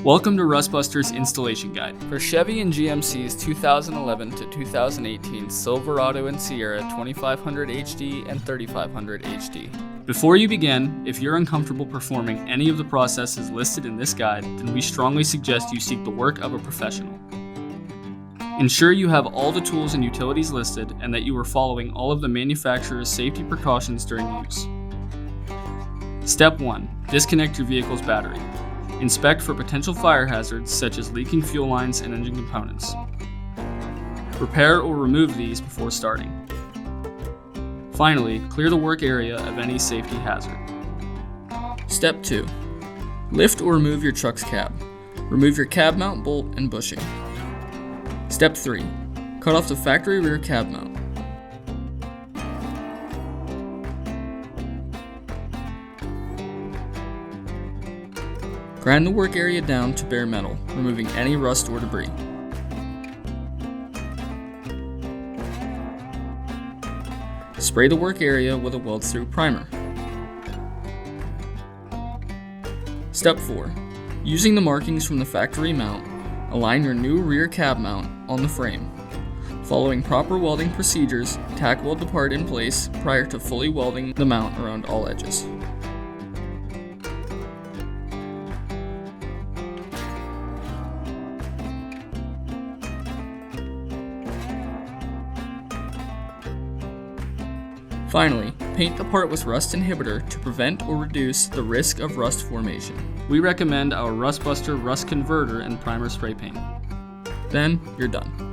Welcome to Rustbuster's Installation Guide. For Chevy and GMC's 2011 to 2018 Silverado and Sierra 2500 HD and 3500 HD. Before you begin, if you're uncomfortable performing any of the processes listed in this guide, then we strongly suggest you seek the work of a professional. Ensure you have all the tools and utilities listed and that you are following all of the manufacturer's safety precautions during use. Step 1. Disconnect your vehicle's battery. Inspect for potential fire hazards such as leaking fuel lines and engine components. Repair or remove these before starting. Finally, clear the work area of any safety hazard. Step 2. Lift or remove your truck's cab. Remove your cab mount bolt and bushing. Step 3. Cut off the factory rear cab mount. Grind the work area down to bare metal, removing any rust or debris. Spray the work area with a weld-through primer. Step 4. Using the markings from the factory mount, align your new rear cab mount on the frame. Following proper welding procedures, tack weld the part in place prior to fully welding the mount around all edges. Finally, paint the part with rust inhibitor to prevent or reduce the risk of rust formation. We recommend our Rustbuster Rust Converter and Primer Spray Paint. Then, you're done.